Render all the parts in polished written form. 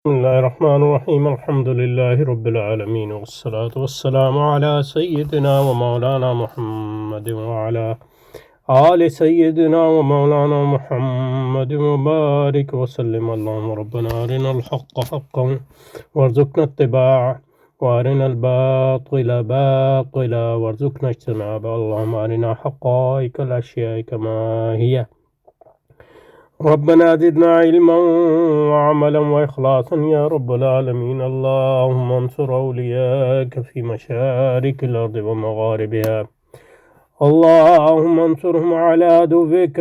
بسم الله الرحمن الرحيم الحمد لله رب العالمين والصلاة والسلام على سيدنا ومولانا محمد وعلى آل سيدنا ومولانا محمد وبارك وسلم. اللهم ربنا أرنا الحق حقا وارزقنا اتباعه وأرنا الباطل باطلا وارزقنا اجتنابه. اللهم أرنا حقائق الأشياء كما هي. ربنا زدنا علما وعملا وإخلاصا يا رب العالمين. اللهم انصر أولياءك في مشارق الأرض ومغاربها. اللهم انصرهم على عدوك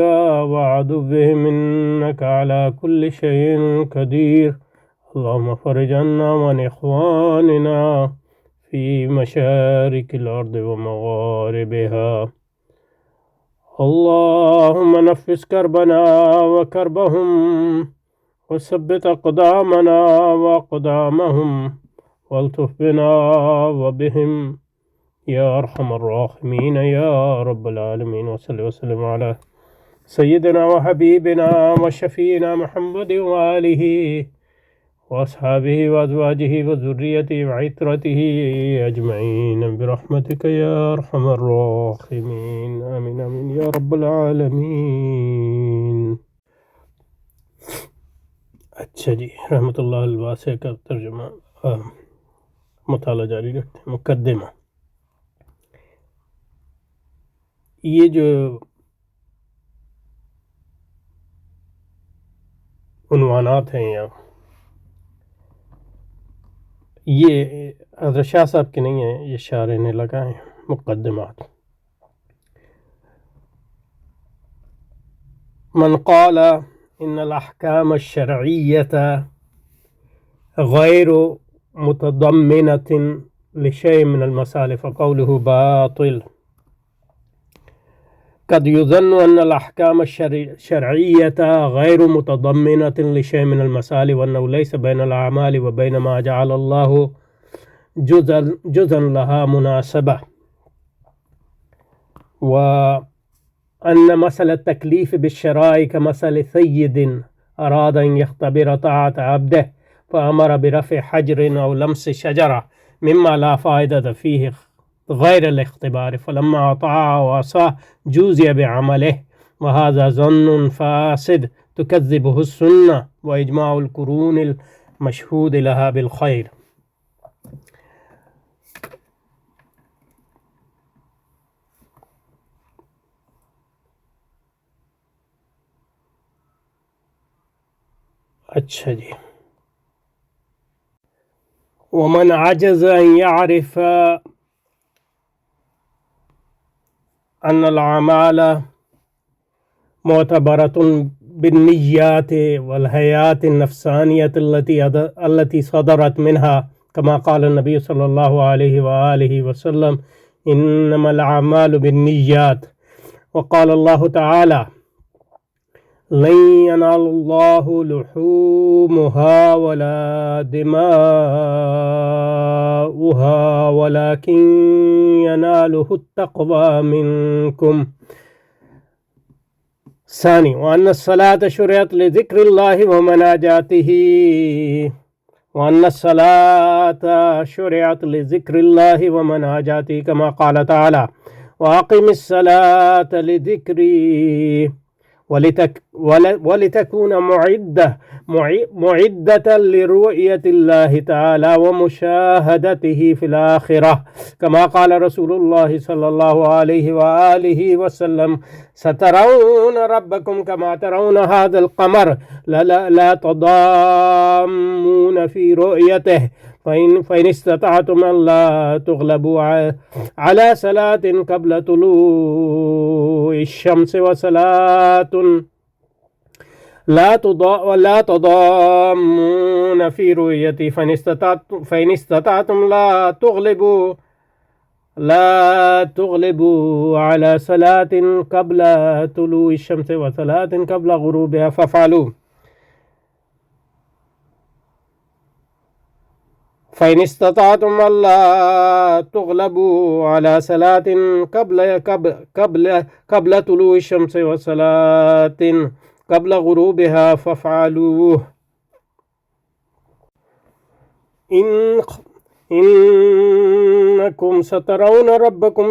وعدوهم إنك على كل شيء قدير. اللهم فرج عنا وعن إخواننا في مشارق الأرض ومغاربها. اللهم نفس كربنا وكربهم وثبت أقدامنا وأقدامهم والطف بنا وبهم يا أرحم الراحمين يا رب العالمين. وصلى وسلم على سيدنا وحبيبنا وشفينا محمد وآله وأصحابه وأزواجه وذريته وعترته أجمعين برحمتك يا أرحم الراحمين. آمين آمين يا رب العالمين. اچھا جی، رحمۃ اللہ الواسع کا ترجمہ مطالعہ جاری رکھتے ہیں. مقدمہ. یہ جو عنوانات ہیں یا یہ حضرت شاہ صاحب کے نہیں ہیں، یہ شارح نے لگائے ہیں. مقدمات. من قال ان الاحکام الشرعیۃ غیر متضمنۃ لشیء من المصالح فقوله باطل. قد يظن أن الأحكام الشرعية غير متضمنة لشيء من المصالح وأنه ليس بين الأعمال وبين ما جعل الله جزءا لها مناسبة، وأن مثل التكليف بالشرائع كمثل سيد أراد أن يختبر طاعة عبده فأمر برفع حجر أو لمس شجرة مما لا فائدة فيه غير الاختبار، فلما أطاع وعصاه جوزي بعمله، وهذا ظن فاسد تكذبه السنة وإجماع القرون المشهود لها بالخير. اچھا جی. ومن عجز أن يعرف أن الأعمال معتبرة بالنيات والهيئات النفسانية التي صدرت منها، كما قال النبي صلى الله عليه وآله وسلم إنما الأعمال بالنيات. وقال الله تعالى لن ينال الله لحومها ولا دماؤها ولكن يناله التقوى منكم. ثاني، وأن الصلاة شرعت لذكر الله ومناجاته، وأن الصلاة شرعت لذكر الله ومناجاته كما قال تعالى وأقم الصلاة لذكري ولتكون معدة لرؤية الله تعالى ومشاهدته في الآخرة، كما قال رسول الله صلى الله عليه وآله وسلم سترون ربكم كما ترون هذا القمر لا تضامون في رؤيته، فإن استطعتم أن لا تغلبوا على صلاة قبل طلوع الشمس وصلاة لا تضامون في رؤيته، فإن استطعتم لا تغلبوا على صلاة قبل طلوع الشمس وصلاة قبل غروبها فافعلوا. فإن استطعتم ألا تغلبوا على صلاة قبل طلوع الشمس وصلاة قبل غروبها فافعلوه. إنكم سترون ربكم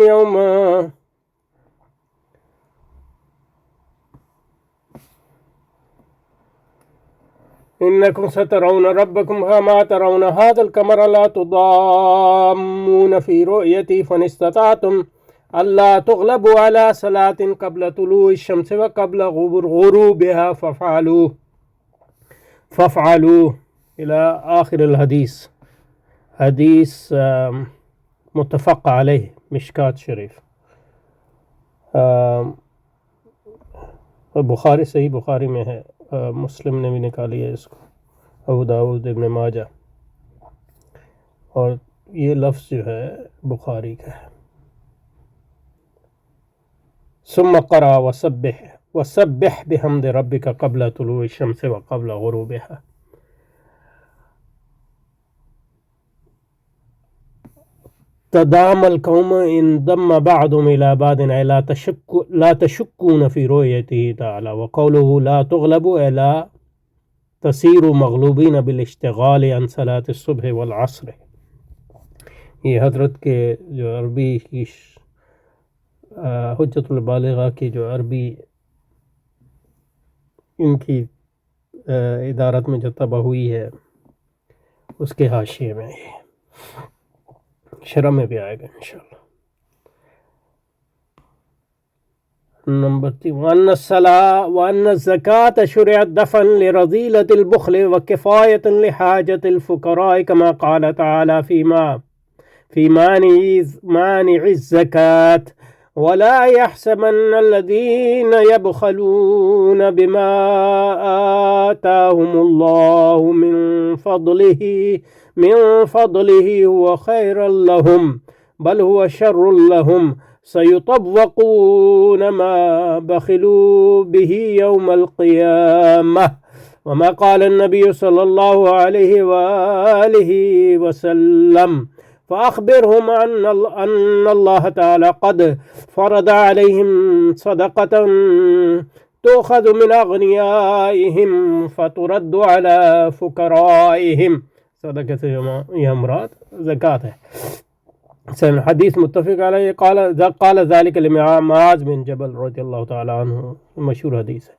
كما ترون هذا القمر لا تضامون في رؤيته فإن استطعتم ألا تغلبوا على صلاة قبل طلوع الشمس وقبل غروبها فافعلوا إلى آخر الحديث. حدیث متفق علیہ، مشکات شریف، بخاری، صحیح بخاری میں ہے، مسلم نے بھی نکالی ہے اس کو، ابو داؤد، ابن ماجہ، اور یہ لفظ جو ہے بخاری کا ہے. ثم قرأ وسبح بحمد ربك قبل طلوع الشمس وقبل غروبها. تدام القوم إن ضم بعضهم إلى بعض لا تشكون في رؤيته تعالى. وقوله لا تغلبوا لا تصيروا مغلوبين بالاشتغال عن صلاة الصبح والعصر. یہ حضرت کے جو عربی کی حجت البالغہ کی جو عربی ان کی ادارت میں جو طبع ہوئی ہے اس کے حاشیے میں، یہ شرح میں بھی آئے گا انشاءاللہ. نمبر 3، وأن الزكاة شرعت دفعا لرذيلة البخل وكفاية لحاجة الفقراء كما قال تعالى في مانع الزكاة. ولا يحسبن الذين يبخلون بما آتاهم الله من فضله هو خيرا لهم بل هو شر لهم سيطوقون ما بخلوا به يوم القيامة. وما قال النبي صلى الله عليه وآله وسلم فأخبرهم أن الله تعالى قد فرض عليهم صدقة تؤخذ من أغنيائهم فترد على فقرائهم. صدقة یہ مراد زکوٰۃ ہے. حدیث متفق علیہ. قال ذلك لمعاذ بن جبل رضی اللہ تعالی عنہ، مشہور حدیث ہے.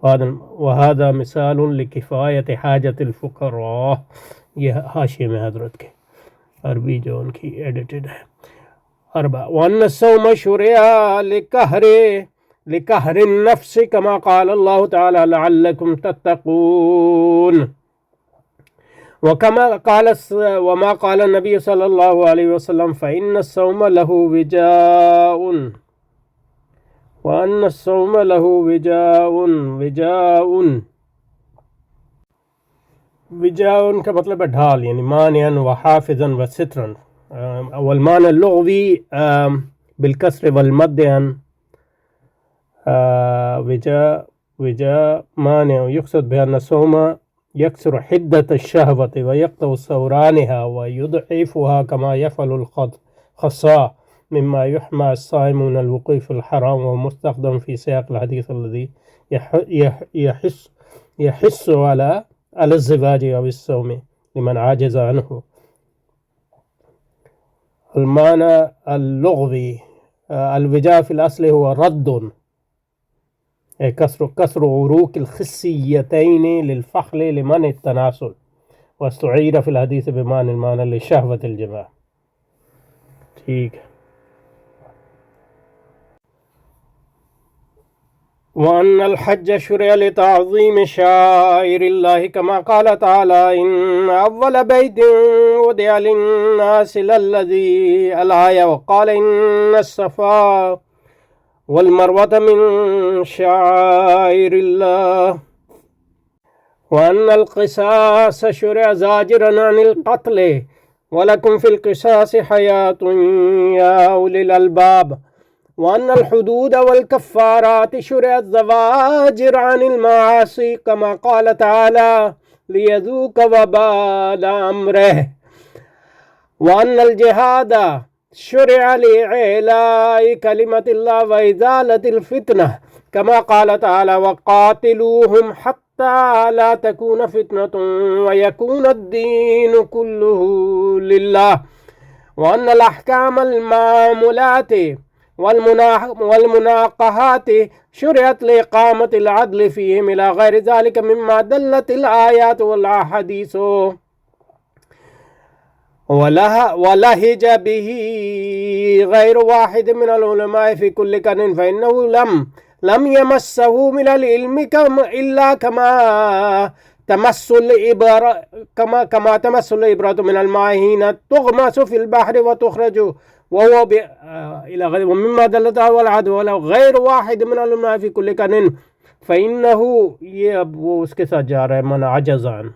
وهذا مثال لکفایت حاجت الفقراء. یہ حاشیے میں حضرت کے عربی جو ان کی ایڈیٹڈ ہے. 4، وأن الصوم شرع لقهر النفس كما قال الله تعالى لعلكم تتقون. وما قال النبي صلى الله عليه وسلم فإن الصوم له وجاء. وأن الصوم له وجاء کا مطلب ہے ڈھال، یعنی مانعا وحافظا وسترا. والمعنى اللغوي بالكسر والمد عن وجاء مانع، يقصد بأن الصوم يكسر حدة الشهوة ويقطع ثورانها ويضعفها كما يفعل الخصاء مما يحمى الصائم من الوقوع في الحرام، ومستخدم في سياق الحديث الذي يحث على الزواج أو الصوم لمن عاجز عنه. المعنى اللغوي الوجاء في الأصل هو رد، كسر عروق الخصيتين للفخل لمنع التناسل، واستعير في الحديث بمعنى المعنى لشهوة الجماع. ٹھیک ہے. وأن الحج شرع لتعظيم شعائر الله كما قال تعالى إن أول بيت وضع للناس للذي الآية. وقال إن الصفا والمروة من شعائر الله. وأن القصاص شرع زاجرا عن القتل ولكم في القصاص حياة يا أولي الألباب. وأن الحدود والكفارات شرع الزواجر عن المعاصي كما قال تعالى ليذوق وبال أمره. وأن الجهاد شرع لإعلاء كلمة الله وإزالة الفتنة كما قال تعالى وقاتلوهم حتى لا تكون فتنة ويكون الدين كله لله وأن الأحكام المعاملات والمناقحات شرعت لإقامة العدل فيهم إلى غير ذلك مما دلت الآيات والأحاديث ولهج به غير واحد من العلماء في كل قرن فإنه لم يمسه من العلم إلا كما تمس الإبرة من الماء حين تغمس في البحر وتخرج وهو إلى غير ومما دلت على العدو غير واحد من العلماء في كل قرن فإنه یہ اب وہ اس کے ساتھ جا رہا ہے من عجز عن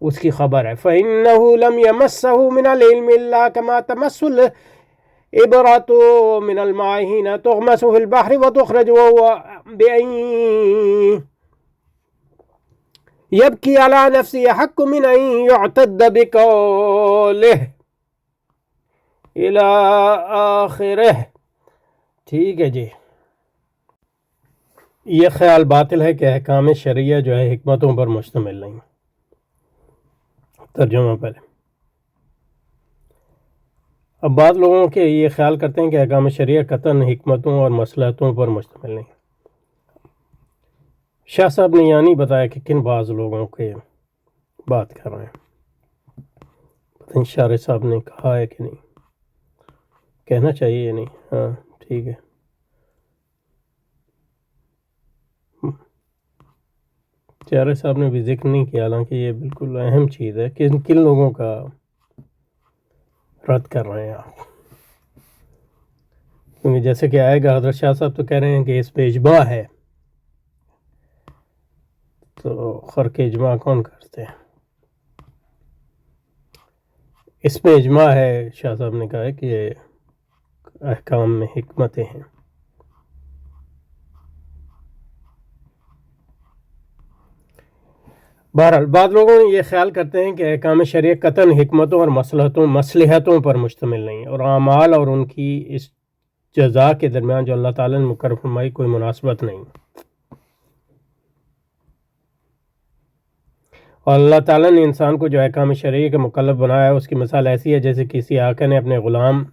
اس کی خبر ہے فإنه لم يمسه من العلم إلا كما تمس الإبرة من الماء حين تغمس في البحر وتخرج وهو بأن يبكي على نفسه حق من أن يعتد بقوله إلى آخره. ٹھیک ہے جی. یہ خیال باطل ہے کہ احکام شرعیہ جو ہے حکمتوں پر مشتمل نہیں. ترجمہ پہلے. اب بعض لوگوں کے یہ خیال کرتے ہیں کہ احکام شرعیہ قطعاً حکمتوں اور مصلحتوں پر مشتمل نہیں. شاہ صاحب نے یہاں نہیں بتایا کہ کن بعض لوگوں کے بات کر رہے ہیں. پتہ نہیں شارح صاحب نے کہا ہے کہ نہیں، کہنا چاہیے یا نہیں. ہاں ٹھیک ہے. شارح صاحب نے بھی ذکر نہیں کیا، حالانکہ یہ بالکل اہم چیز ہے کہ کن لوگوں کا رد کر رہے ہیں آپ. کیونکہ جیسے کہ آئے گا حضرت شاہ صاحب تو کہہ رہے ہیں کہ اس پہ اجماع ہے، تو خرق اجماع کون کرتے ہیں؟ اس میں اجماع ہے. شاہ صاحب نے کہا ہے کہ یہ احکام میں حکمتیں ہیں. بہرحال بعض لوگوں یہ خیال کرتے ہیں کہ احکام شرعیہ قطعاً حکمتوں اور مصلحتوں پر مشتمل نہیں، اور اعمال اور ان کی اس جزا کے درمیان جو اللہ تعالیٰ نے مقرر فرمائی کوئی مناسبت نہیں. اور اللہ تعالیٰ نے انسان کو جو احکام شرعیہ کا مکلف بنایا ہے اس کی مثال ایسی ہے جیسے کسی آقا نے اپنے غلام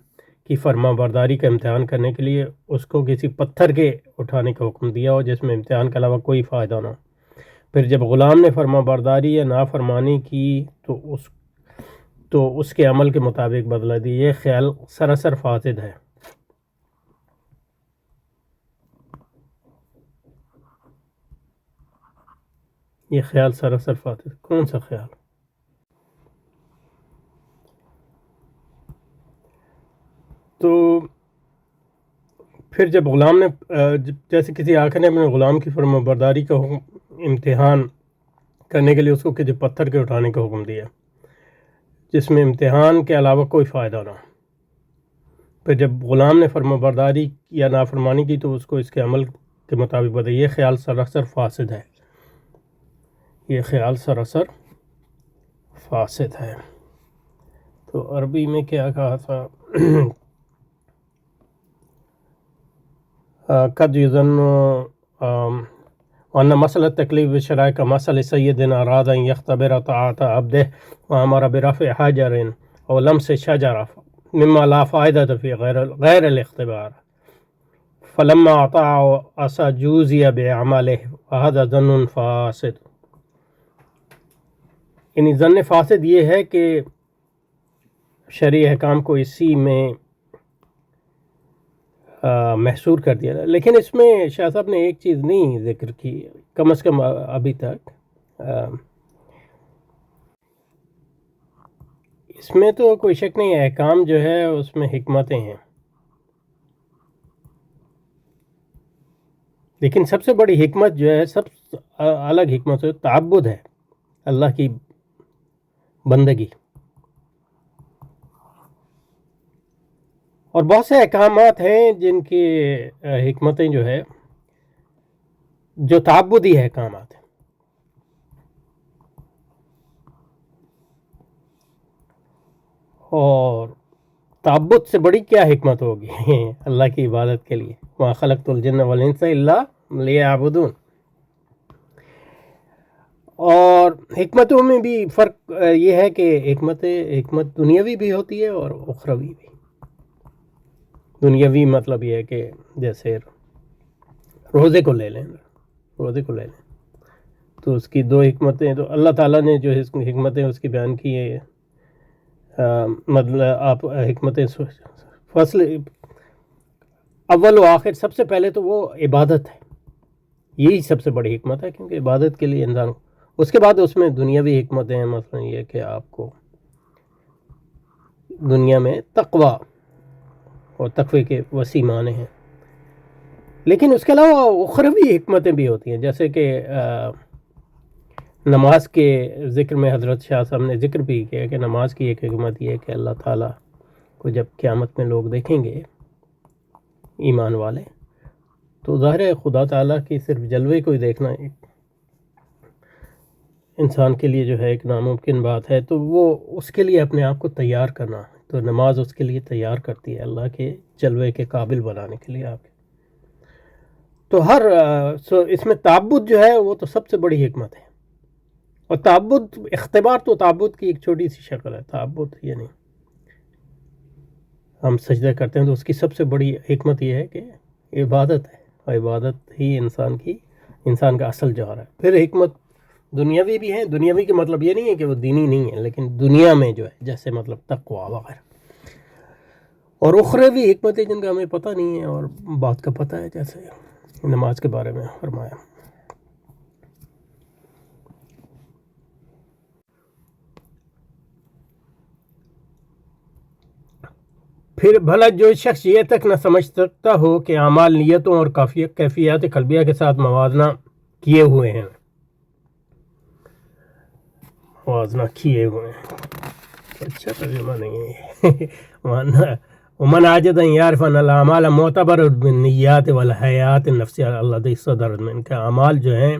کی فرما برداری کا امتحان کرنے کے لیے اس کو کسی پتھر کے اٹھانے کا حکم دیا ہو جس میں امتحان کے علاوہ کوئی فائدہ نہ ہو. پھر جب غلام نے فرما برداری یا نافرمانی کی تو اس کے عمل کے مطابق بدلہ دی. یہ خیال سراسر فاسد ہے. یہ خیال سراسر فاسد. کون سا خیال؟ تو پھر جب غلام نے جیسے کسی آقا نے اپنے غلام کی فرما برداری کا امتحان کرنے کے لیے اس کو کسی پتھر کے اٹھانے کا حکم دیا جس میں امتحان کے علاوہ کوئی فائدہ نہ ہو. پھر جب غلام نے فرما برداری یا نافرمانی کی تو اس کو اس کے عمل کے مطابق بدلا. یہ خیال سراسر فاسد ہے. یہ خیال سراسر فاسد ہے. تو عربی میں کیا کہا تھا؟ قد یظن وأن مسألة التكليف بالشرائع كمثل سيدنا أراد أن يختبر طاعة عبده وأمر برفع حجر أو لمس شجرة مما لا فائدة في غير الاختبار فلما أطاع عصى جوزي بأعماله وهذا ظن فاسد. یعنی ظن فاسد یہ ہے کہ شرعی احکام کو اسی میں محصور کر دیا. لیکن اس میں شاہ صاحب نے ایک چیز نہیں ذکر کی، کم از کم ابھی تک. اس میں تو کوئی شک نہیں ہے احکام جو ہے اس میں حکمتیں ہیں، لیکن سب سے بڑی حکمت جو ہے، سب الگ حکمت ہے، تعبد ہے، اللہ کی بندگی. اور بہت سے احکامات ہیں جن کی حکمتیں جو ہے جو تعبدی احکامات ہیں. اور تعبد سے بڑی کیا حکمت ہوگی اللہ کی عبادت کے لیے. وَمَا خَلَقْتُ الْجِنَّ وَالْإِنسَ إِلَّا لیعبدون. اور حکمتوں میں بھی فرق یہ ہے کہ حکمت دنیاوی بھی ہوتی ہے اور اخروی بھی. دنیاوی مطلب یہ ہے کہ جیسے روزے کو لے لیں تو اس کی دو حکمتیں تو اللہ تعالیٰ نے جو حکمتیں اس کی بیان کی ہیں. مطلب آپ حکمتیں فصل اول و آخر سب سے پہلے تو وہ عبادت ہے، یہی سب سے بڑی حکمت ہے، کیونکہ عبادت کے لیے انسان. اس کے بعد اس میں دنیاوی حکمتیں ہیں، مثلا یہ کہ آپ کو دنیا میں تقوی اور تقوی کے وسیع معنی ہیں. لیکن اس کے علاوہ اخروی حکمتیں بھی ہوتی ہیں، جیسے کہ نماز کے ذکر میں حضرت شاہ صاحب نے ذکر بھی کیا کہ نماز کی ایک حکمت یہ ہے کہ اللہ تعالیٰ کو جب قیامت میں لوگ دیکھیں گے ایمان والے، تو ظاہر ہے خدا تعالیٰ کی صرف جلوے کو ہی دیکھنا ایک انسان کے لیے جو ہے ایک ناممکن بات ہے، تو وہ اس کے لیے اپنے آپ کو تیار کرنا، تو نماز اس کے لیے تیار کرتی ہے اللہ کے جلوے کے قابل بنانے کے لیے آپ. تو اس میں تعبد جو ہے وہ تو سب سے بڑی حکمت ہے. اور تعبد اختبار تو تعبد کی ایک چھوٹی سی شکل ہے. تعبد یعنی ہم سجدہ کرتے ہیں تو اس کی سب سے بڑی حکمت یہ ہے کہ عبادت ہے، اور عبادت ہی انسان کا اصل جوہر ہے. پھر حکمت دنیاوی بھی ہے. دنیاوی کا مطلب یہ نہیں ہے کہ وہ دینی نہیں ہے، لیکن دنیا میں جو ہے جیسے مطلب تقویٰ وغیرہ. اور اخروی حکمتیں جن کا ہمیں پتہ نہیں ہے اور بات کا پتہ ہے، جیسے نماز کے بارے میں فرمایا. پھر بھلا جو شخص یہ تک نہ سمجھ سکتا ہو کہ اعمال نیتوں اور کیفیات قلبیہ کے ساتھ موازنہ کیے ہوئے ہیں. اچھا ترجمہ نہیں ہے. ومن عاجز ان يعرف ان الاعمال معتبر بالنیات والحیات النفسیہ التي صدرت من. کا اعمال جو ہیں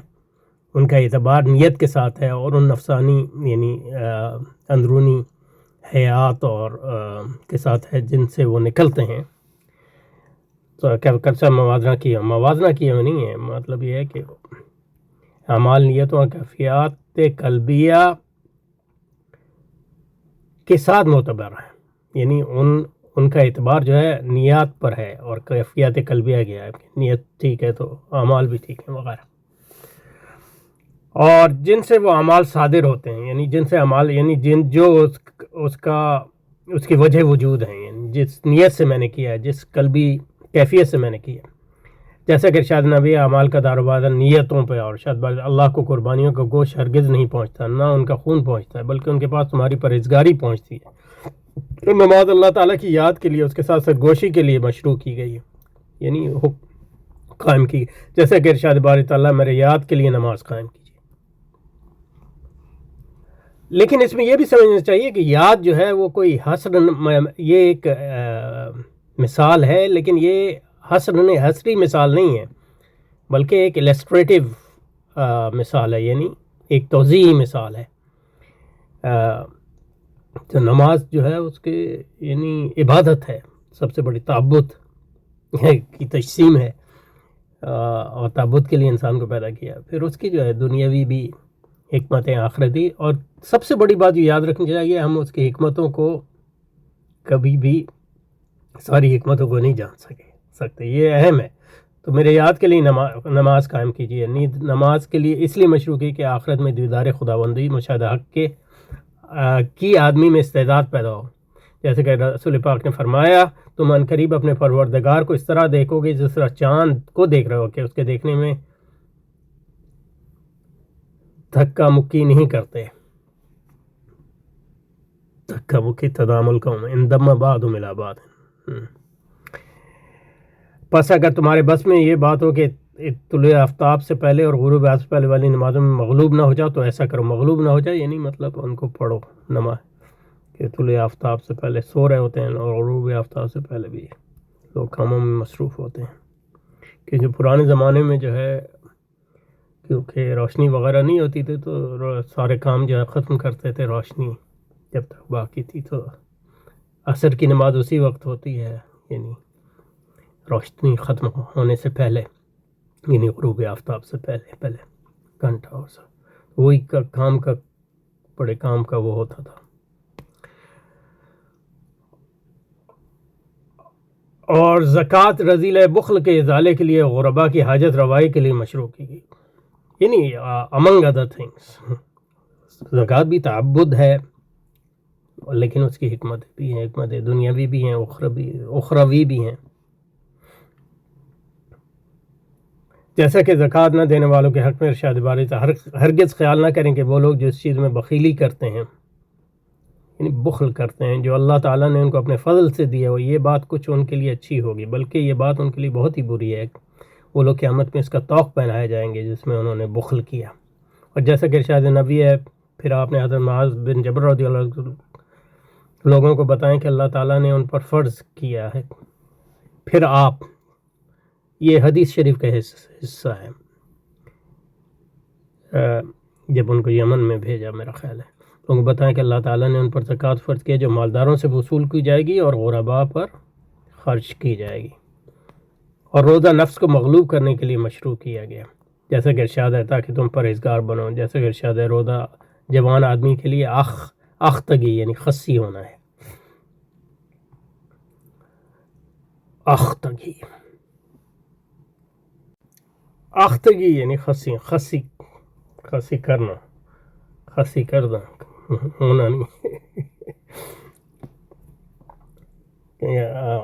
ان کا اعتبار نیت کے ساتھ ہے اور ان نفسانی یعنی اندرونی حیات اور کے ساتھ ہے جن سے وہ نکلتے ہیں. تو کیسا موازنہ کیا نہیں ہے، مطلب یہ ہے کہ اعمال نیتوں اور کیفیات قلبیہ کے ساتھ معتبر ہے، یعنی ان کا اعتبار جو ہے نیات پر ہے اور کیفیات قلبیہ گیا ہے. نیت ٹھیک ہے تو اعمال بھی ٹھیک ہیں وغیرہ. اور جن سے وہ اعمال صادر ہوتے ہیں، یعنی جن سے اعمال یعنی جو اس کی وجہ وجود ہیں، یعنی جس نیت سے میں نے کیا ہے، جس قلبی کیفیت سے میں نے کیا. جیسا کہ ارشاد نبی اعمال کا دارومدار نیتوں پہ، اور شاید اللہ کو قربانیوں کا گوشت ہرگز نہیں پہنچتا، نہ ان کا خون پہنچتا ہے، بلکہ ان کے پاس تمہاری پرہیزگاری پہنچتی ہے. تو نماز اللہ تعالیٰ کی یاد کے لیے، اس کے ساتھ سرگوشی کے لیے مشروع کی گئی ہے، یعنی قائم کی. جیسا کہ ارشاد باری تعالیٰ میرے یاد کے لیے نماز قائم کیجیے. لیکن اس میں یہ بھی سمجھنا چاہیے کہ یاد جو ہے وہ کوئی حسر، یہ ایک مثال ہے، لیکن یہ حسری مثال نہیں ہے، بلکہ ایک السٹریٹو مثال ہے، یعنی ایک توضیحی مثال ہے. تو نماز جو ہے اس کے یعنی عبادت ہے، سب سے بڑی تعبد کی تجسیم ہے، اور تعبد کے لیے انسان کو پیدا کیا. پھر اس کی جو ہے دنیاوی بھی حکمتیں آخرتی. اور سب سے بڑی بات یہ یاد رکھنی چاہیے، ہم اس کی حکمتوں کو کبھی بھی ساری حکمتوں کو نہیں جان سکتے، یہ اہم ہے. تو میرے یاد کے لیے نماز قائم کیجیے. نماز کے لیے اس لیے مشروع کی کہ آخرت میں دیدار خداوندی مشاہدہ حق کی آدمی میں استعداد پیدا ہو. جیسے کہ رسول پاک نے فرمایا تم عنقریب اپنے پروردگار کو اس طرح دیکھو گے جس طرح چاند کو دیکھ رہے ہو، کہ اس کے دیکھنے میں دھکا مکی نہیں کرتے. دھکا مکی تدام القوم اندم بعد ملا بعد. پس اگر تمہارے بس میں یہ بات ہو کہ طلوع آفتاب سے پہلے اور غروب آفتاب سے پہلے والی نمازوں میں مغلوب نہ ہو جاؤ تو ایسا کرو. مغلوب نہ ہو جائے یعنی مطلب ان کو پڑھو نماز، کہ طلوع آفتاب سے پہلے سو رہے ہوتے ہیں اور غروب آفتاب سے پہلے بھی لوگ کاموں میں مصروف ہوتے ہیں. کیونکہ پرانے زمانے میں جو ہے کیونکہ روشنی وغیرہ نہیں ہوتی تھی تو سارے کام جو ہے ختم کرتے تھے روشنی جب تک باقی تھی. تو عصر کی نماز اسی وقت ہوتی ہے، یعنی روشنی ختم ہونے سے پہلے. یعنی غروب آفتاب سے پہلے گھنٹہ اور سا وہی کام کا بڑے کام کا وہ ہوتا تھا. اور زکوٰۃ رذیل بخل کے ازالے کے لیے غربا کی حاجت روائی کے لیے مشروع کی گئی. یعنی امنگ ادر تھنگس زکوٰۃ بھی تعبد ہے لیکن اس کی حکمت بھی ہیں، حکمت دنیاوی بھی ہیں، اخروی بھی ہیں. جیسا کہ زکوٰۃ نہ دینے والوں کے حق میں ارشاد باری تھا، ہرگز خیال نہ کریں کہ وہ لوگ جس چیز میں بخیلی کرتے ہیں یعنی بخل کرتے ہیں جو اللہ تعالیٰ نے ان کو اپنے فضل سے دیا ہو، یہ بات کچھ ان کے لیے اچھی ہوگی، بلکہ یہ بات ان کے لیے بہت ہی بری ہے. وہ لوگ قیامت میں اس کا طوق پہنائے جائیں گے جس میں انہوں نے بخل کیا. اور جیسا کہ ارشاد نبی ہے، پھر آپ نے حضرت معاذ بن جبل رضی اللہ عنہ لوگوں کو بتائیں کہ اللہ تعالیٰ نے ان پر فرض کیا ہے. پھر آپ، یہ حدیث شریف کا حصہ ہے، جب ان کو یمن میں بھیجا میرا خیال ہے، لوگوں کو بتائیں کہ اللہ تعالیٰ نے ان پر زکوٰۃ فرض کیا جو مالداروں سے وصول کی جائے گی اور غرباء پر خرچ کی جائے گی، اور روزہ نفس کو مغلوب کرنے کے لیے مشروع کیا گیا، جیسا کہ ارشاد ہے تاکہ تم پرہیزگار بنو. جیسا کہ ارشاد ہے روزہ جوان آدمی کے لیے اختگی یعنی خسی ہونا ہے. اختگی یعنی خسی کرنا، خسی کرنا ہونا نہیں.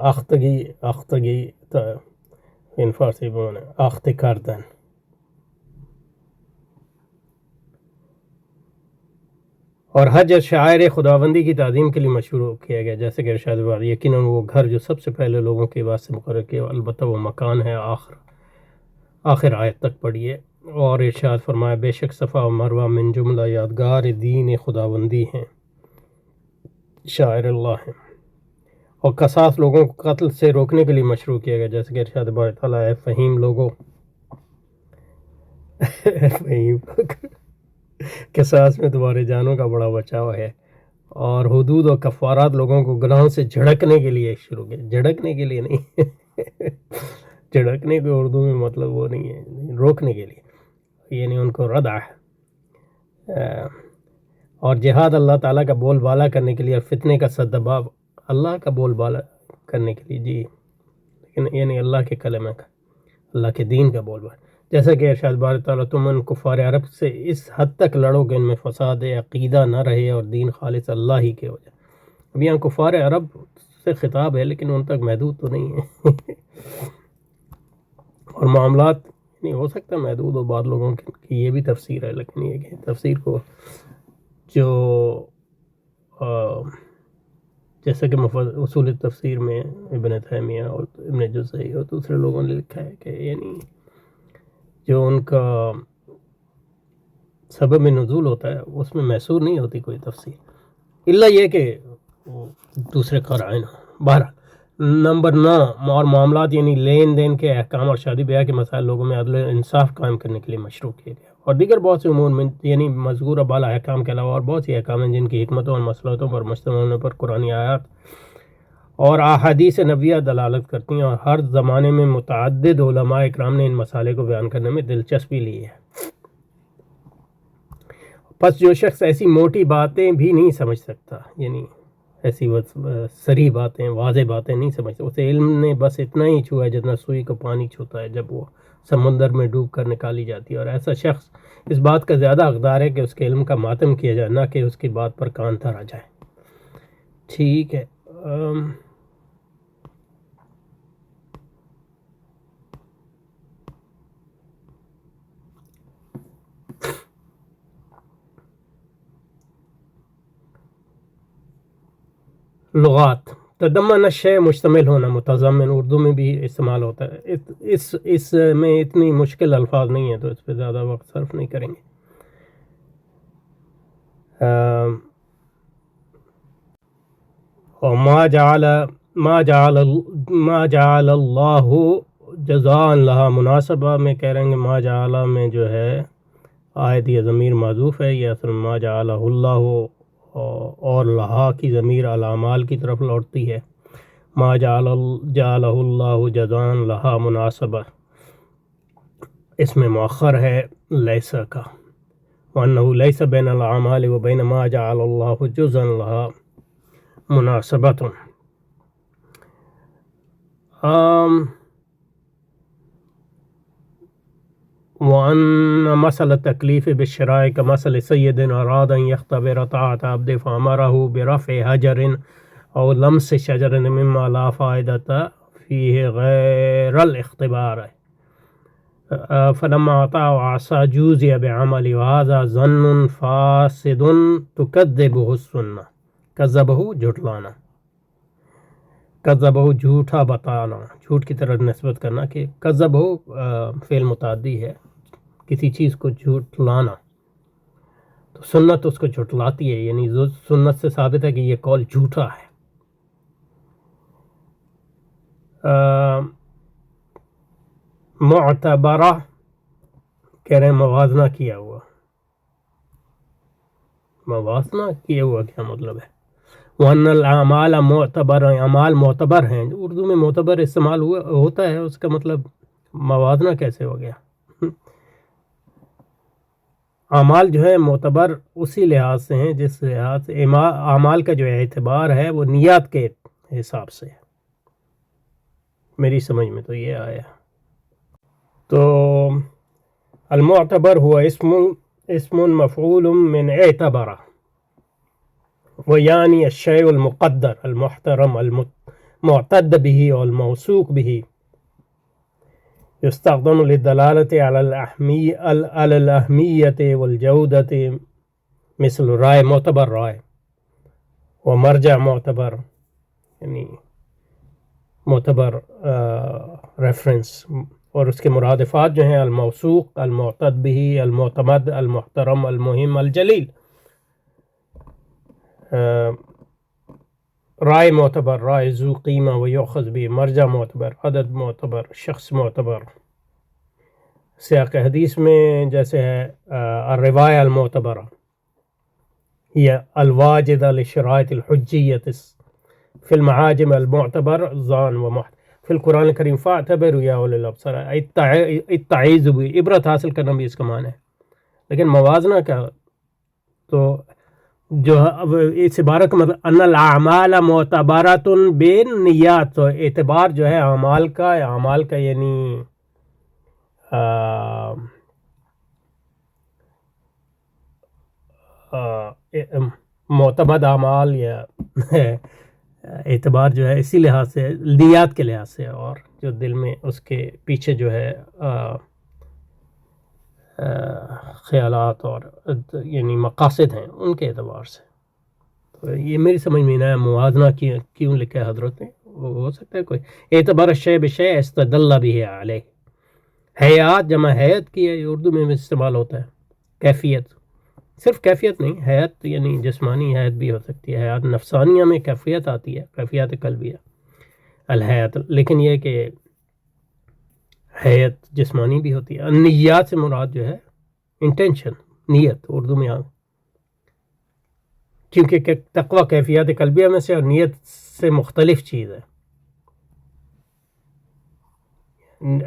اختگی ان فارسی بولنا اخت کردن. اور حج شاعر خداوندی کی تعظیم کے لیے مشروع کیا گیا، جیسے کہ ارشاد بار یقیناً وہ گھر جو سب سے پہلے لوگوں کے واسطے مقرر کیا، البتہ وہ مکان ہے. آخر آیت تک پڑھیے. اور ارشاد فرمایا بے شک صفا و مروہ من جملہ یادگار دین خداوندی ہیں، شاعر اللہ ہیں. اور قصاص لوگوں کو قتل سے روکنے کے لیے مشروع کیا گیا، جیسے کہ ارشاد بار تعالیٰ ہے فہیم لوگوں فہیم قصاص میں تمہارے جانوں کا بڑا بچاؤ ہے. اور حدود اور کفارات لوگوں کو گناہوں سے جھڑکنے کے لیے شروع کیا، جھڑکنے کے لیے نہیں جھڑکنے کے اردو میں مطلب وہ نہیں ہے، روکنے کے لیے، یعنی ان کو ردع ہے. اور جہاد اللہ تعالیٰ کا بول بالا کرنے کے لیے، اور فتنے کا سدباب اللہ کا بول بالا کرنے کے لیے، جی لیکن یعنی اللہ کے کلمہ کا، اللہ کے دین کا بول بالا. جیسا کہ ارشاد بار تعالیٰ تم ان کفار عرب سے اس حد تک لڑو کہ ان میں فساد عقیدہ نہ رہے اور دین خالص اللہ ہی کے ہو جائے. اب یہاں کفار عرب سے خطاب ہے لیکن ان تک محدود تو نہیں ہے اور معاملات نہیں ہو سکتا محدود ہو بعض لوگوں کی، یہ بھی تفسیر ہے، لیکن یہ کہ تفسیر کو جو جیسا کہ اصول تفسیر میں ابن تیمیہ اور ابن جزئی اور دوسرے لوگوں نے لکھا ہے کہ یعنی جو ان کا سبب نزول ہوتا ہے اس میں محصور نہیں ہوتی کوئی تفسیر، الا یہ کہ دوسرے قرائن. بہرحال نمبر 9 اور معاملات یعنی لین دین کے احکام اور شادی بیاہ کے مسائل لوگوں میں عدل انصاف قائم کرنے کے لیے مشروع کیے گئے. اور دیگر بہت سے امور میں یعنی مذکورہ بالا احکام کے علاوہ اور بہت سی احکام ہیں جن کی حکمتوں اور مصلحتوں پر مشتمل ہونے پر قرآنی آیات اور احادیث نبویہ دلالت کرتی ہیں، اور ہر زمانے میں متعدد علماء اکرام نے ان مسائل کو بیان کرنے میں دلچسپی لی ہے. پس جو شخص ایسی موٹی باتیں بھی نہیں سمجھ سکتا، یعنی ایسی صریح باتیں واضح باتیں نہیں سمجھتا، اسے علم نے بس اتنا ہی چھوا ہے جتنا سوئی کو پانی چھوتا ہے جب وہ سمندر میں ڈوب کر نکالی جاتی ہے. اور ایسا شخص اس بات کا زیادہ حقدار ہے کہ اس کے علم کا ماتم کیا جائے، نہ کہ اس کی بات پر کان دھرا جائے. ٹھیک ہے. لغات تضمن شے مشتمل ہونا، متضمن اردو میں بھی استعمال ہوتا ہے. اس میں اتنی مشکل الفاظ نہیں ہیں تو اس پہ زیادہ وقت صرف نہیں کریں گے. اور ما جعل اللہ جزاء لہا مناسبہ میں کہہ رہے ہیں ما جعل میں جو ہے آیت یہ ضمیر معذوف ہے، یہ اصل ما جعلہ اللہ اور لہا کی ضمیر الاعمال کی طرف لوٹتی ہے. ما جعلہ اللہ جزاء لہا مناسبہ اس میں مؤخر ہے لیسا کا، وَأَنَّهُ لَيْسَ بَيْنَ الْأَعْمَالِ وَبَيْنَ مَا جَعَلَ اللَّهُ جُزْءًا لَهَا مُنَاسَبَةٌ. وأن مثل التكليف بالشرائع كمثل سيد أراد أن يختبر طاعة عبده فأمره برفع حجر أو لمس شجر مما لا فائدة فيه غير الاختبار، فلما أطاع وعصى جوزي بعمله، وهذا ظن فاسد تكذبه السنة. کذبہ جھٹلانا، کذبہ جھوٹا بتانا، جھوٹ کی طرف نسبت کرنا، کہ کذبہ فعل متعدی ہے، کسی چیز کو جھٹلانا، تو سنت اس کو جھٹلاتی ہے، یعنی سنت سے ثابت ہے کہ یہ قول جھوٹا ہے. معتبرہ کہہ رہے ہیں موازنہ کیا ہوا. موازنہ کیا ہوا کیا مطلب ہے؟ وَأَنَّ الْأَعْمَالَ مُعْتَبَرَ، اعمال معتبر ہیں. اردو میں معتبر استعمال ہوتا ہے، اس کا مطلب موازنہ کیسے ہو گیا؟ اعمال جو ہے معتبر اسی لحاظ سے ہیں جس لحاظ سے اعمال کا جو اعتبار ہے وہ نیات کے حساب سے ہے. میری سمجھ میں تو یہ آیا. تو المعتبر ہوا اسم مفعول من اعتبر، ویعنی الشیء المقدر المحترم المعتد به والموثوق به، يستخدم للدلالة على الأهمية والجودة، مثل رائے معتبر رائے، ومرجع معتبر یعنی معتبر ریفرنس، اور اس کے مرادفات جو ہیں الموثوق، المعتد به، المعتمد، المحترم، المهم، الجلیل. رائے معتبر، رائے ذو قیمہ ویؤخذ به، مرجع معتبر، عدد معتبر، شخص معتبر. سیاق حدیث میں جیسے ہے الروایہ المعتبرہ ہی الواجدہ لشرائط الحجیت فی المعاجم المعتبر ظان فی القرآن الکریم فاعتبروا یا اولی الابصار، اتعظوا بھی، عبرت حاصل کرنا بھی اس کا معنی ہے. لیکن موازنہ کا تو جو اس عبارت کا مطلب ان الاعمال معتبرۃ بالنیات، تو اعتبار جو ہے اعمال کا یعنی معتمد اعمال یا اعتبار جو ہے اسی لحاظ سے، نیات کے لحاظ سے، اور جو دل میں اس کے پیچھے جو ہے خیالات اور یعنی مقاصد ہیں ان کے اعتبار سے. تو یہ میری سمجھ میں نہ ہے موازنہ کیوں لکھا ہے حضرت نے. ہو سکتا ہے کوئی اعتبار الشیء بشیء استدل به علیہ. حیات جمع حیت کی ہے، اردو میں بھی استعمال ہوتا ہے. کیفیت، صرف کیفیت نہیں، حیات یعنی جسمانی حیات بھی ہو سکتی ہے. حیات نفسانیہ میں کیفیت آتی ہے، کیفیت قلبیہ الحیات، لیکن یہ کہ حیت جسمانی بھی ہوتی ہے. نیات سے مراد جو ہے انٹینشن، نیت اردو میں کیونکہ تقوی کیفیات قلبیہ میں سے اور نیت سے مختلف چیز ہے.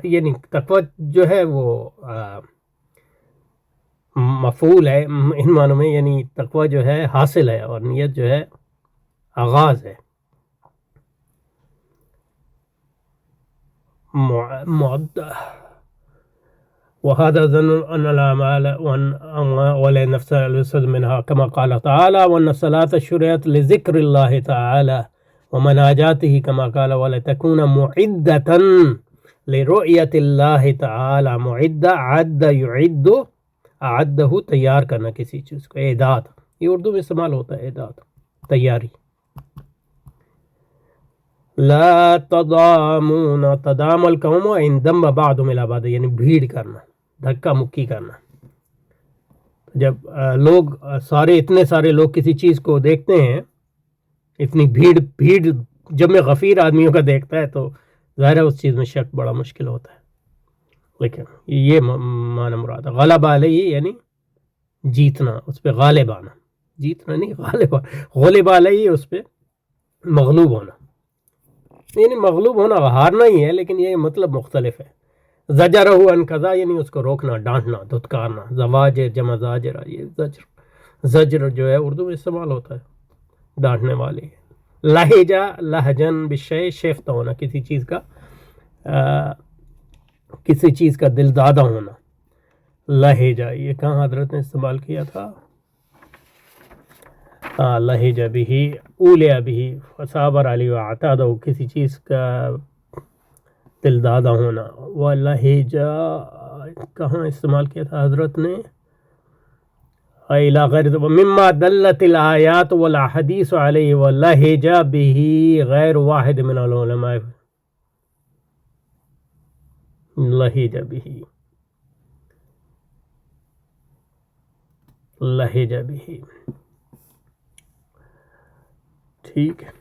یعنی تقوی جو ہے وہ مفعول ہے ان معنوں میں، یعنی تقوی جو ہے حاصل ہے اور نیت جو ہے آغاز ہے. وهذا ظن أن الأعمال ولا نفس الوسد منها، كما قال تعالى وأن الصلاة شرعت لذكر الله تعالى ومناجاته، كما قال ولتكون معدة لرؤية الله تعالى. معدة، عد يعد، اعدہ تیار کرنا کسی چیز کو، اعداد، یہ اردو میں استعمال ہوتا ہے، اعداد تیاری. لا تضامون، تضام القوم اندم بعضهم الى بعض، یعنی بھیڑ کرنا، دھکا مکی کرنا. جب لوگ اتنے سارے لوگ کسی چیز کو دیکھتے ہیں، اتنی بھیڑ جب میں غفیر آدمیوں کا دیکھتا ہے تو ظاہر ہے اس چیز میں شک بڑا مشکل ہوتا ہے. لیکن یہ معنی مراد ہے. غلب علیہ یعنی جیتنا، اس پہ غالب آنا، جیتنا نہیں غالب آنا. غلب علیہ اس پہ مغلوب ہونا، یعنی مغلوب ہونا ہارنا ہی ہے، لیکن یہ مطلب مختلف ہے. زجرہ عن قضا یعنی اس کو روکنا، ڈانٹنا، دھتکارنا. زواجر جمع زاجرہ، یہ زجر جو ہے اردو میں استعمال ہوتا ہے ڈانٹنے والی. لہجہ لہجن بشے شیفتہ ہونا، کسی چیز کا دل دادہ ہونا. لہجہ یہ کہاں حضرت نے استعمال کیا تھا؟ لہجہ بھی اولیا بھی فصابر علی وعتادہ، کسی چیز کا دل دادہ ہونا. وہ لہجہ کہاں استعمال کیا تھا حضرت نے؟ إلى غير مما دلت الآيات والأحاديث عليه ولهج به غير واحد من العلماء. لهج به ٹھیک ہے.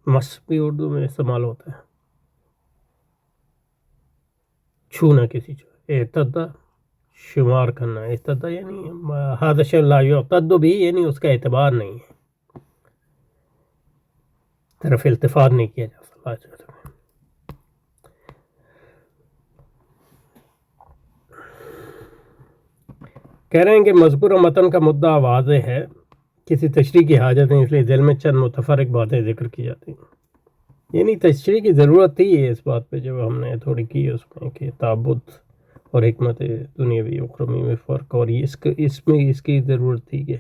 مس بھی اردو میں استعمال ہوتا ہے، چھونا کسی چیز. اعتدہ شمار کرنا، اعتدہ یعنی هذا شيء لا يعتد به یعنی اس کا اعتبار نہیں ہے، طرف التفات نہیں کیا جا سکتا. کہہ رہے ہیں کہ مذکورہ متن کا مدعا واضح ہے، کسی تشریح کی حاجت نہیں، اس لیے ذیل میں چند متفرق باتیں ذکر کی جاتی ہیں. یعنی تشریح کی ضرورت تھی ہے اس بات پہ جب ہم نے تھوڑی کی اس میں کہ تعبد اور حکمت دنیاوی اخروی میں فرق، اور اس کی ضرورت تھی کہ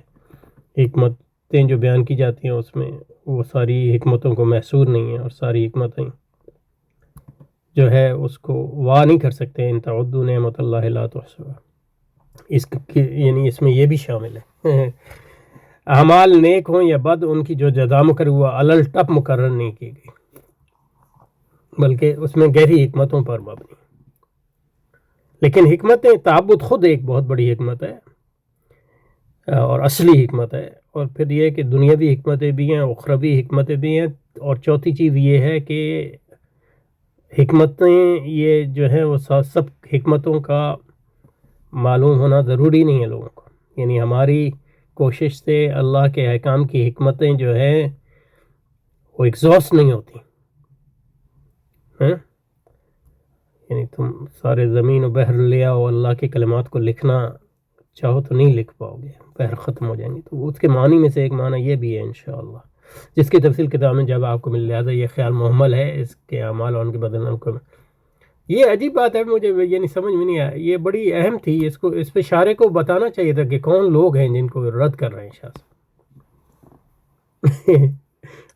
حکمتیں جو بیان کی جاتی ہیں اس میں وہ ساری حکمتوں کو محصور نہیں ہیں، اور ساری حکمتیں جو ہے اس کو وا نہیں کر سکتے. ان تعدوا نعمت اللہ لا تحصوها، یعنی اس میں یہ بھی شامل ہے اعمال نیک ہوں یا بد، ان کی جو جزا مقرر ہوا علل ٹپ مقرر نہیں کی گئی، بلکہ اس میں گہری حکمتوں پر مبنی. لیکن حکمتیں تعبد خود ایک بہت بڑی حکمت ہے اور اصلی حکمت ہے، اور پھر یہ کہ دنیاوی حکمتیں بھی ہیں، اخروی حکمتیں بھی ہیں. اور چوتھی چیز یہ ہے کہ حکمتیں یہ جو ہیں وہ سب حکمتوں کا معلوم ہونا ضروری نہیں ہے لوگوں کو. یعنی ہماری کوشش سے اللہ کے احکام کی حکمتیں جو ہیں وہ ایگزاسٹ نہیں ہوتی. یعنی تم سارے زمین و بحر لے آؤ، اللہ کے کلمات کو لکھنا چاہو تو نہیں لکھ پاؤ گے، بحر ختم ہو جائیں گے. تو اس کے معنی میں سے ایک معنی یہ بھی ہے انشاءاللہ، جس کی تفصیل کتاب میں جب آپ کو مل. لہٰذا یہ خیال محمل ہے اس کے اعمال اور ان کے بدلنے کو. یہ عجیب بات ہے، مجھے یعنی سمجھ میں نہیں آیا، یہ بڑی اہم تھی. اس پہ شارح کو بتانا چاہیے تھا کہ کون لوگ ہیں جن کو رد کر رہے ہیں شاہ صاحب.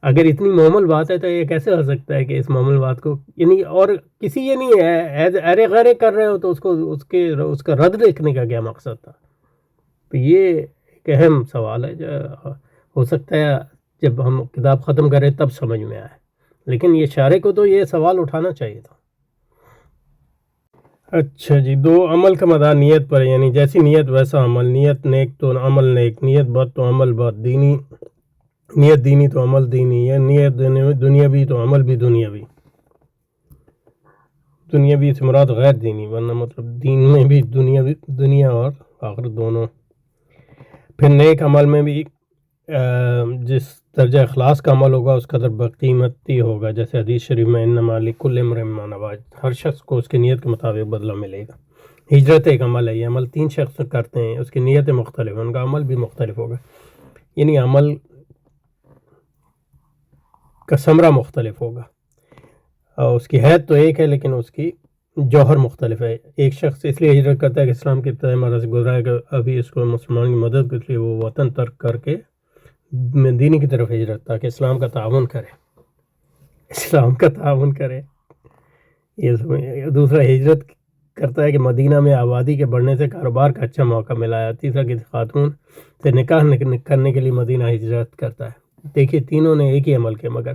اگر اتنی معمول بات ہے تو یہ کیسے ہو سکتا ہے کہ اس معمول بات کو یعنی اور کسی یہ نہیں ہے ارے غیرے کر رہے ہو تو اس کا رد لکھنے کا کیا مقصد تھا؟ تو یہ ایک اہم سوال ہے جو ہو سکتا ہے جب ہم کتاب ختم کریں تب سمجھ میں آئے، لیکن یہ شارح کو تو یہ سوال اٹھانا چاہیے تھا. اچھا جی، 2 عمل کا مدار نیت پر، یعنی جیسی نیت ویسا عمل. نیت نیک تو عمل نیک، نیت بد تو عمل بد. نیت دینی تو عمل دینی، یا نیت دنیاوی تو عمل بھی دنیاوی. دنیاوی سے مراد غیر دینی، ورنہ مطلب دین میں بھی دنیا اور آخرت دونوں. پھر نیک عمل میں بھی جس درجہ اخلاص کا عمل ہوگا اس قدر بقیمتی ہوگا، جیسے حدیث شریف میں انما لکل امرئ ما نویٰ، ہر شخص کو اس کی نیت کے مطابق بدلہ ملے گا. ہجرت ایک عمل ہے، یہ عمل 3 شخص کرتے ہیں، اس کی نیتیں مختلف ہیں، ان کا عمل بھی مختلف ہوگا. یعنی عمل کا ثمرہ مختلف ہوگا، اور اس کی حید تو ایک ہے لیکن اس کی جوہر مختلف ہے. ایک شخص اس لیے ہجرت کرتا ہے کہ اسلام کے ابتدائی مرحلے سے گزرا ہے کہ ابھی اس کو مسلمان کی مدد کے لیے وہ وطن ترک کر کے دینی کی طرف ہجرت، تاکہ اسلام کا تعاون کرے. یہ دوسرا ہجرت کرتا ہے کہ مدینہ میں آبادی کے بڑھنے سے کاروبار کا اچھا موقع ملا ہے. تیسرا کسی خاتون سے نکاح کرنے کے لیے مدینہ ہجرت کرتا ہے. دیکھیے تینوں نے ایک ہی عمل کیا، مگر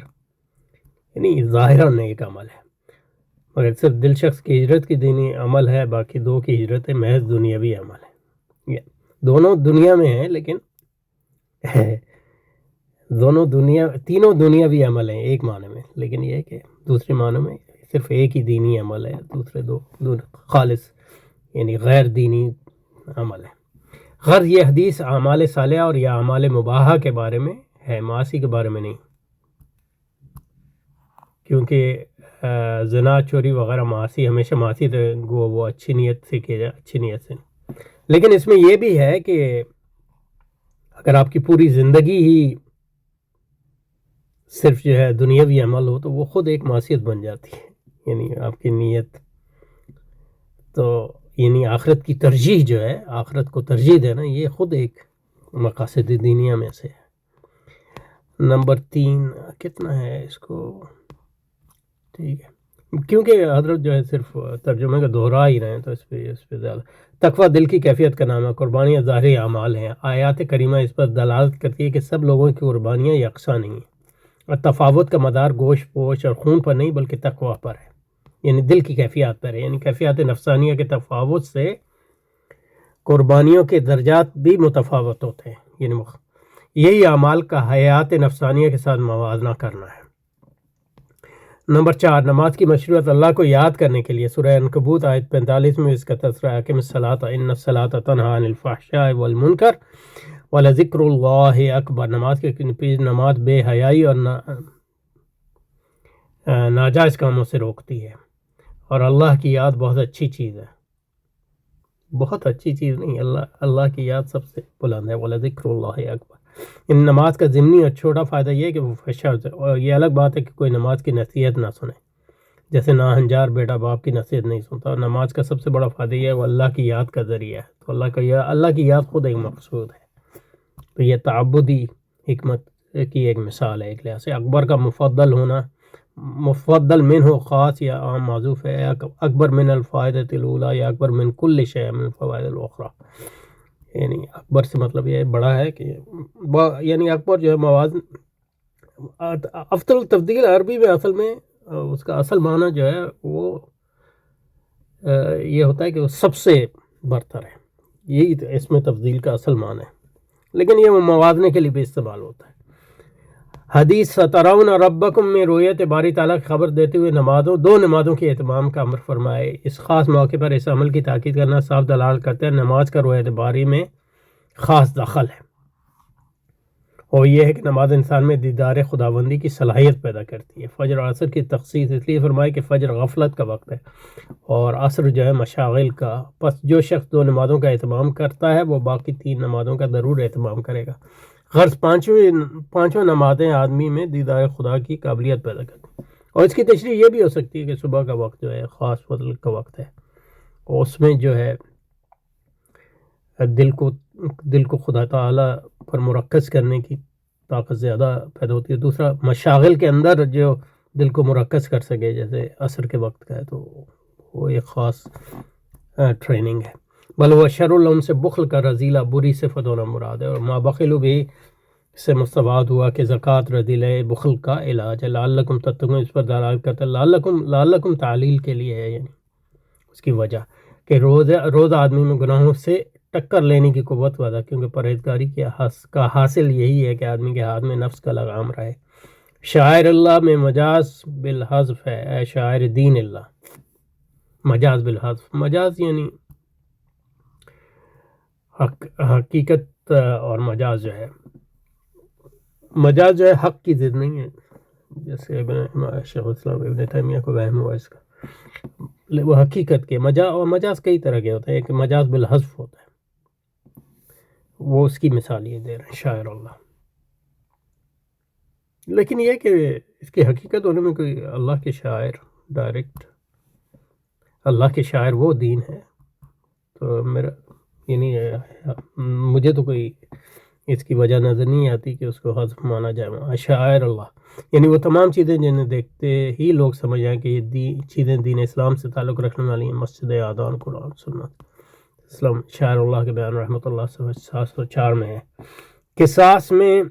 یعنی ظاہراً ایک عمل ہے، مگر صرف دل شخص کی ہجرت کی دینی عمل ہے، باقی 2 کی ہجرتیں محض دنیاوی عمل ہے. دونوں دنیا میں ہیں لیکن تینوں دنیاوی عمل ہیں ایک معنی میں، لیکن یہ کہ دوسرے معنی میں صرف ایک ہی دینی عمل ہے، دوسرے 2 خالص یعنی غیر دینی عمل ہے. غرض یہ حدیث اعمال صالحہ اور یا اعمال مباحہ کے بارے میں ہے، معاصی کے بارے میں نہیں. کیونکہ زنا چوری وغیرہ معاصی ہمیشہ معاصی وہ اچھی نیت سے کیا جائے، اچھی نیت سے. لیکن اس میں یہ بھی ہے کہ اگر آپ کی پوری زندگی ہی صرف جو ہے دنیاوی عمل ہو تو وہ خود ایک معصیت بن جاتی ہے. یعنی آپ کی نیت تو یعنی آخرت کی ترجیح جو ہے، آخرت کو ترجیح دینا، یہ خود ایک مقاصد دینیا میں سے ہے. نمبر 3 کتنا ہے اس کو؟ ٹھیک ہے، کیونکہ حضرت جو ہے صرف ترجمے کا دہرا ہی رہے ہیں تو اس پہ زیادہ. تقویٰ دل کی کیفیت کا نام ہے، قربانیاں ظاہری اعمال ہیں. آیات کریمہ اس پر دلالت کرتی ہے کہ سب لوگوں کی قربانیاں یکساں نہیں ہیں، اور تفاوت کا مدار گوشت پوش اور خون پر نہیں بلکہ تقویٰ پر ہے، یعنی دل کی کیفیات پر ہے. یعنی کیفیات نفسانیہ کے تفاوت سے قربانیوں کے درجات بھی متفاوت ہوتے ہیں. یعنی یہی اعمال کا حیات نفسانیہ کے ساتھ موازنہ کرنا ہے. نمبر 4 نماز کی مشروعیت اللہ کو یاد کرنے کے لیے. سورہ عنکبوت آیت 45 میں اس کا تذکرہ ہے کہ الصلاۃ ان الصلاۃ تنہی عن الفحشاء والمنکر ولذکر اللہ اکبر. نماز کے نماز بے حیائی اور ناجائز کاموں سے روکتی ہے، اور اللہ کی یاد بہت اچھی چیز ہے. بہت اچھی چیز نہیں، اللہ کی یاد سب سے بلند ہے. ولذکر اللہ اکبر. ان نماز کا ضمنی اور چھوٹا فائدہ یہ ہے کہ وہ فحشاء، اور یہ الگ بات ہے کہ کوئی نماز کی نصیحت نہ سنے، جیسے ناہنجار بیٹا باپ کی نصیحت نہیں سنتا. اور نماز کا سب سے بڑا فائدہ یہ ہے وہ اللہ کی یاد کا ذریعہ ہے. تو اللہ کی یاد خود ایک مقصود ہے. تو یہ تعبدی حکمت کی ایک مثال ہے. ایک لحاظ سے اکبر کا مفضل ہونا، مفضل من ہو خاص یا عام معذوف ہے. اکبر من الفائدۃ الاولی یا اکبر من کل شیء من الفوائد الاخرى. یعنی اکبر سے مطلب یہ بڑا ہے کہ یعنی اکبر جو ہے موازن. افضل التفضیل عربی میں اصل میں اس کا اصل معنی جو ہے وہ یہ ہوتا ہے کہ وہ سب سے برتر ہے. یہی اس میں تفضیل کا اصل معنی ہے، لیکن یہ موازنے کے لیے بھی استعمال ہوتا ہے. حدیث سترون ربکم میں رویت باری تعالیٰ کی خبر دیتے ہوئے دو نمازوں کے اہتمام کا امر فرمائے. اس خاص موقع پر اس عمل کی تاکید کرنا صاف دلالت کرتے ہیں نماز کا رویت باری میں خاص دخل ہے، اور یہ ہے کہ نماز انسان میں دیدار خداوندی کی صلاحیت پیدا کرتی ہے. فجر اور عصر کی تخصیص اس لیے فرمائی کہ فجر غفلت کا وقت ہے اور عصر جو ہے مشاغل کا. پس جو شخص 2 نمازوں کا اہتمام کرتا ہے وہ باقی 3 نمازوں کا ضرور اہتمام کرے گا. غرض پانچوں نمازیں آدمی میں دیدار خدا کی قابلیت پیدا کرتی ہیں. اور اس کی تشریح یہ بھی ہو سکتی ہے کہ صبح کا وقت جو ہے خاص فضل کا وقت ہے، اور اس میں جو ہے دل کو خدا تعالیٰ پر مرکز کرنے کی طاقت زیادہ پیدا ہوتی ہے. دوسرا مشاغل کے اندر جو دل کو مرکز کر سکے جیسے عصر کے وقت کا ہے تو وہ ایک خاص ٹریننگ ہے. بل وہ شر العلم سے بخل کا رذیلہ بری صفت ہونا مراد ہے، اور ما بخلو بھی سے مستفاد ہوا کہ زکوٰۃ رذیلہ بخل کا علاج ہے. لعلکم تتقون اس پر دلالت کرتا ہے. لعلکم تعلیل کے لیے ہے، یعنی اس کی وجہ کہ روز آدمی میں گناہوں سے ٹکر لینے کی قوت پیدا، کیونکہ پرہیزگاری کا حاصل یہی ہے کہ آدمی کے ہاتھ میں نفس کا لگام رہے. شاعر اللہ میں مجاز بالحذف ہے، اے شاعر دین اللہ. مجاز بالحذف، مجاز یعنی حقیقت، اور مجاز جو ہے حق کی ضد نہیں ہے، جیسے شیخ الاسلام ابن تیمیہ کو وہم ہوا اس کا. وہ حقیقت کے مجاز کئی طرح کے ہوتے ہیں، کہ مجاز بالحذف ہوتا ہے، وہ اس کی مثال یہ دے رہے ہیں شاعر اللہ. لیکن یہ کہ اس کی حقیقت ہونے میں کوئی اللہ کے شاعر ڈائریکٹ اللہ کے شاعر وہ دین ہے. تو میرا یعنی مجھے تو کوئی اس کی وجہ نظر نہیں آتی کہ اس کو حذف مانا جائے. شاعر اللہ یعنی وہ تمام چیزیں جنہیں دیکھتے ہی لوگ سمجھ جائیں کہ یہ چیزیں دین اسلام سے تعلق رکھنے والی ہیں. مسجد، آذان، قرآن، سنت، اسلام. شاعر اللہ کے بیان رحمۃ اللہ 704 میں ہے. قصاص میں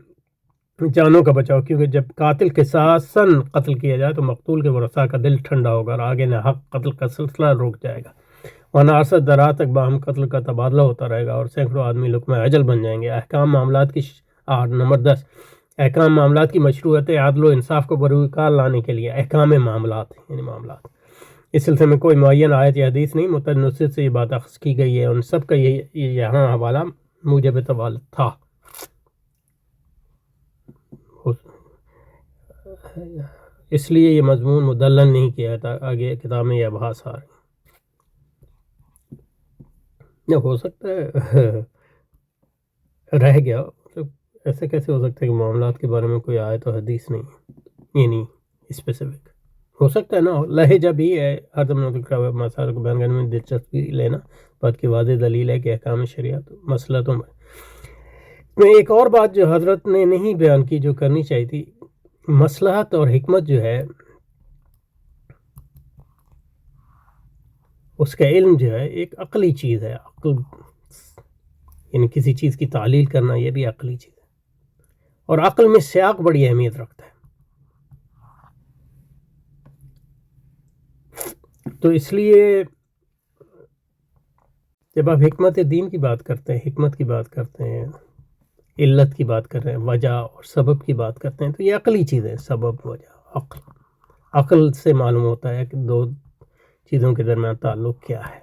جانوں کا بچاؤ، کیونکہ جب قاتل قصاصاً قتل کیا جائے تو مقتول کے ورثاء کا دل ٹھنڈا ہوگا اور آگے نہ حق قتل کا سلسلہ رک جائے گا، ورنہ عرصت درات تک باہم قتل کا تبادلہ ہوتا رہے گا اور سینکڑوں آدمی لقمہ اجل بن جائیں گے. احکام معاملات کی نمبر 10 احکام معاملات کی مشروعیت عدل و انصاف کو بروئے کار لانے کے لیے. احکام معاملات یعنی معاملات، اس سلسلے میں کوئی معین آیت یا حدیث نہیں، متنصت سے یہ بات اخذ کی گئی ہے. ان سب کا یہاں حوالہ موجب طوالت تھا. اس لیے یہ مضمون مدلل نہیں کیا تھا، آگے کتاب میں یہ ابحاث آ رہے ہیں۔ ہو سکتا ہے رہ گیا، ایسے کیسے ہو سکتا ہے کہ معاملات کے بارے میں کوئی آیت و حدیث نہیں ہے، یعنی اسپیسیفک ہو سکتا ہے نا، لہجہ بھی ہے، عدم مسائل کو بیان کرنے میں دلچسپی لینا بات کی واضح دلیل ہے کہ احکام شریعت مسلطوں میں ایک اور بات جو حضرت نے نہیں بیان کی جو کرنی چاہیے تھی، مصلحت اور حکمت جو ہے اس کا علم جو ہے ایک عقلی چیز ہے، عقل یعنی کسی چیز کی تعلیل کرنا یہ بھی عقلی چیز ہے، اور عقل میں سیاق بڑی اہمیت رکھتا ہے۔ تو اس لیے جب آپ حکمت دین کی بات کرتے ہیں، حکمت کی بات کرتے ہیں، علت کی بات کر رہے ہیں، وجہ اور سبب کی بات کرتے ہیں، تو یہ عقلی چیز ہے، سبب وجہ عقل سے معلوم ہوتا ہے کہ دو چیزوں کے درمیان تعلق کیا ہے۔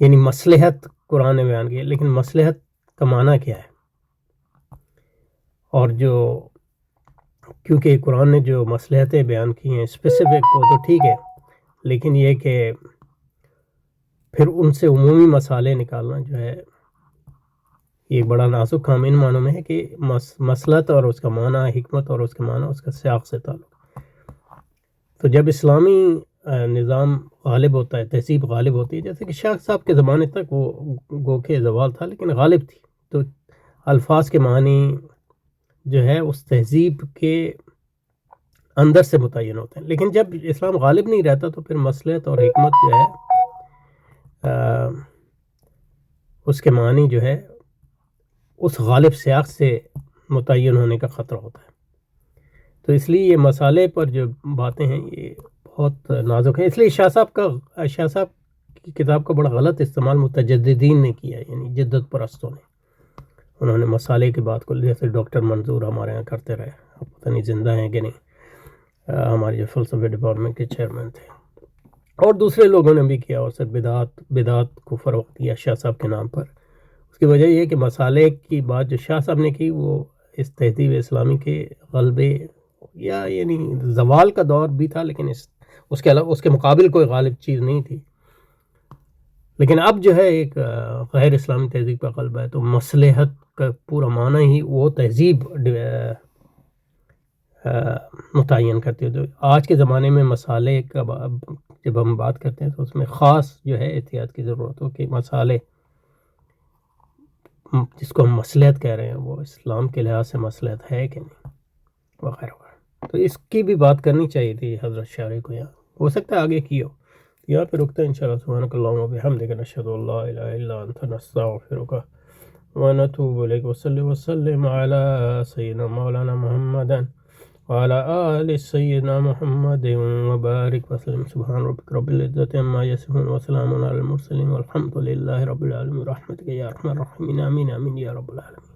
یعنی مصلحت قرآن نے بیان کی ہے، لیکن مصلحت کا معنی کیا ہے؟ اور جو کیونکہ قرآن نے جو مصلحتیں بیان کی ہیں اسپیسیفک، وہ تو ٹھیک ہے، لیکن یہ کہ پھر ان سے عمومی مسالے نکالنا جو ہے یہ بڑا نازک کام ان معنوں میں ہے کہ مصلحت اور اس کا معنی، حکمت اور اس کا معنی، اس کا سیاق سے تعلق۔ تو جب اسلامی نظام غالب ہوتا ہے، تہذیب غالب ہوتی ہے، جیسے کہ شاہ صاحب کے زمانے تک وہ گو کے زوال تھا لیکن غالب تھی، تو الفاظ کے معنی جو ہے اس تہذیب کے اندر سے متعین ہوتے ہیں، لیکن جب اسلام غالب نہیں رہتا تو پھر مصلحت اور حکمت جو ہے اس کے معنی جو ہے اس غالب سیاق سے متعین ہونے کا خطرہ ہوتا ہے۔ تو اس لیے یہ مسالے پر جو باتیں ہیں یہ بہت نازک ہیں، اس لیے شاہ صاحب کی کتاب کا بڑا غلط استعمال متجددین نے کیا، یعنی جدت پرستوں نے، انہوں نے مسالے کی بات کو، جیسے ڈاکٹر منظور ہمارے یہاں کرتے رہے، اب پتہ نہیں زندہ ہیں کہ نہیں، ہمارے جو فلسفے ڈپارٹمنٹ کے چیئرمین تھے، اور دوسرے لوگوں نے بھی کیا، اور سب بدعات کو فروغ دیا شاہ صاحب کے نام پر۔ اس کی وجہ یہ کہ مسالے کی بات جو شاہ صاحب نے کی وہ اس تہذیب اسلامی کے غلبے یا یعنی زوال کا دور بھی تھا، لیکن اس کے علاوہ اس کے مقابل کوئی غالب چیز نہیں تھی، لیکن اب جو ہے ایک غیر اسلامی تہذیب کا غلبہ ہے، تو مصلحت کا پورا معنی ہی وہ تہذیب متعین کرتی ہے۔ تو آج کے زمانے میں مسالے کا جب ہم بات کرتے ہیں تو اس میں خاص جو ہے احتیاط کی ضرورت ہو کہ مسالے جس کو ہم مصلحت کہہ رہے ہیں وہ اسلام کے لحاظ سے مصلحت ہے کہ نہیں، وغیرہ وغیرہ۔ تو اس کی بھی بات کرنی چاہیے تھی حضرت شارع کو، یہاں ہو سکتا ہے آگے کی ہو، یہاں پہ رکتے ہیں انشاءاللہ۔ سبحانک اللہم و بحمدک، نشہد ان لا الہ الا انت، نستغفرک ونتوب الیک، وصلی وسلم علی سیدنا مولانا محمد وعلى آل سيدنا محمد وبارك وسلم۔ سبحان ربك رب العزة عما يصفون وسلام على المرسلين والحمد لله رب العالمين، برحمتك يا أرحم الراحمين، آمين آمين يا رب العالمين۔